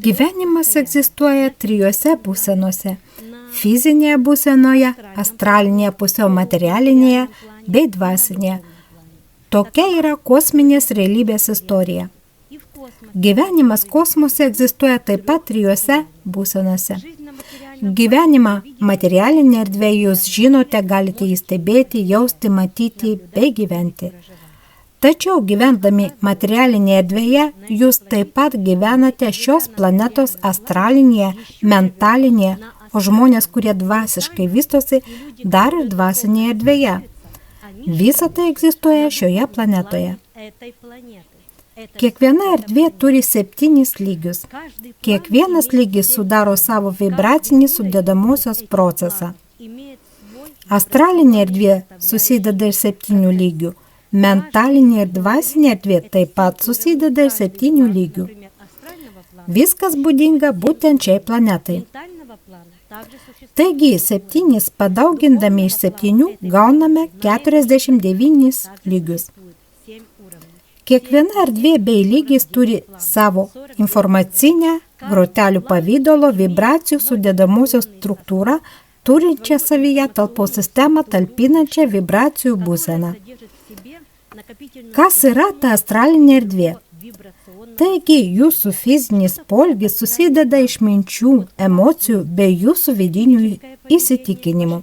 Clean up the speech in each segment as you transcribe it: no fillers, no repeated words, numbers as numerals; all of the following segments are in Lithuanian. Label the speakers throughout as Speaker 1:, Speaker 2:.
Speaker 1: Gyvenimas egzistuoja trijose būsenose – fizinėje būsenoje, astralinėje pusiau materialinėje bei dvasinėje. Tokia yra kosminės realybės istorija. Gyvenimas kosmose egzistuoja taip pat trijose būsenose. Gyvenimą materialinėje erdvėje jūs žinote, galite jį stebėti, jausti, matyti bei gyventi. Tačiau gyvendami materialinėje erdvėje, jūs taip pat gyvenate šios planetos astralinėje, mentalinėje, o žmonės, kurie dvasiškai vystosi, dar ir dvasinėje erdvėje. Visa tai egzistuoja šioje planetoje. Kiekviena erdvė turi 7 lygius. Kiekvienas lygis sudaro savo vibracinį sudedamosios procesą. Astralinė erdvė susideda iš 7 lygių. Mentalinė ir dvasinė erdvė taip pat susideda iš 7 lygių. Viskas būdinga būtent šiai planetai. Taigi, 7 padaugindami iš 7 gauname 49 lygius. Kiekviena erdvė bei lygis turi savo informacinę, grotelių pavydalo, vibracijų sudedamosios struktūrą, turinčią savyje talpos sistemą talpinančią vibracijų būseną. Kas yra ta astralinė erdvė? Taigi, jūsų fizinis polgis susideda iš minčių, emocijų bei jūsų vidinių įsitikinimų.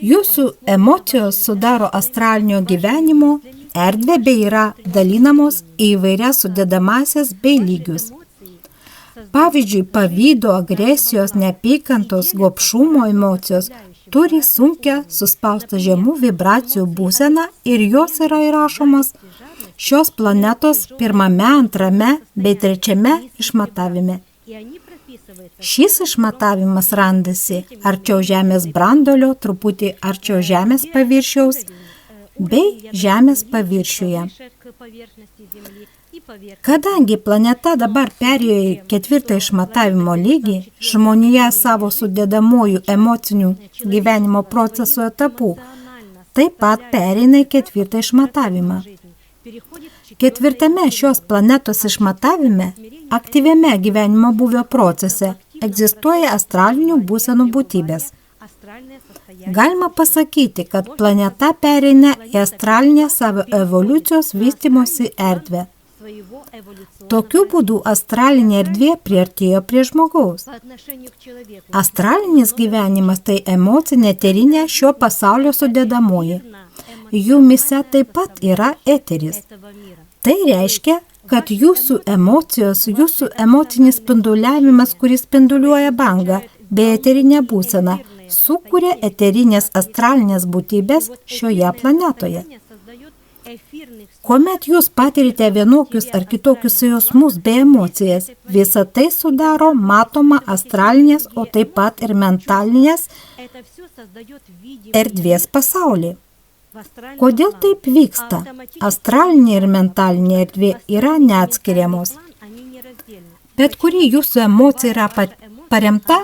Speaker 1: Jūsų emocijos sudaro astralinio gyvenimo erdvę bei yra dalinamos į įvairias sudedamasias bei lygius. Pavyzdžiui, pavydo, agresijos, neapykantos, gobšumo emocijos turi sunkią suspaustą žemų vibracijų būseną ir jos yra įrašomos šios planetos 1., 2. bei 3. išmatavime. Šis išmatavimas randasi arčiau Žemės branduolio, truputį arčiau Žemės paviršiaus bei Žemės paviršiuje. Kadangi planeta dabar perėjo į 4. išmatavimo lygį, žmonija savo sudedamųjų emocinių gyvenimo procesų etapų taip pat pereina į 4. išmatavimą. 4. šios planetos išmatavime, aktyviame gyvenimo buvio procese, egzistuoja astralinių būsenų būtybės. Galima pasakyti, kad planeta pereina į astralinę savo evoliucijos vystymosi erdvę. Tokiu būdu astralinė erdvė priartėjo prie žmogaus. Astralinis gyvenimas tai emocinė eterinė šio pasaulio sudedamoji. Jumyse taip pat yra eteris. Tai reiškia, kad jūsų emocijos, jūsų emocinis spinduliavimas, kuris spinduliuoja bangą, bei eterinė būsena, sukuria eterinės astralinės būtybės šioje planetoje. Kuomet jūs patirite vienokius ar kitokius jausmus bei emocijas, visa tai sudaro matomą astralinės, o taip pat ir mentalinės erdvės pasaulį. Kodėl taip vyksta? Astralinė ir mentalinė erdvė yra neatskiriamos. Bet kuri jūsų emocija yra paremta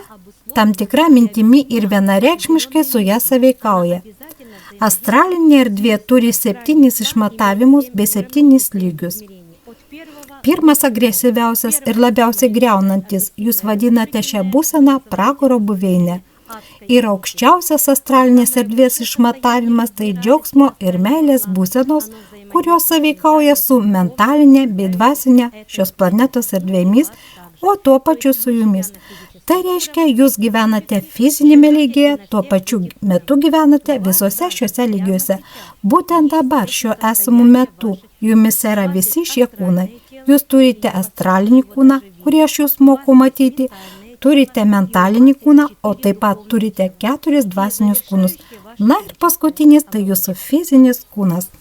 Speaker 1: tam tikra mintimi ir vienareikšmiškai su ją sąveikauja. Astralinė erdvė turi 7 išmatavimus bei 7 lygius. Pirmas agresyviausias ir labiausiai griaunantis, jūs vadinate šią būseną pragaro buveinę. Ir aukščiausias astralinės erdvės išmatavimas tai džiaugsmo ir meilės būsenos, kurios sąveikauja su mentalinė bei dvasinė šios planetos erdvėmis, o tuo pačiu su jumis. Tai reiškia, jūs gyvenate fizinėme lygyje, tuo pačiu metu gyvenate visose šiuose lygiuose. Būtent dabar, šiuo esamu metu, jumise yra visi šie kūnai. Jūs turite astralinį kūną, kurį aš jūs moku matyti, turite mentalinį kūną, o taip pat turite 4 dvasinius kūnus. Na ir paskutinis, tai jūsų fizinis kūnas.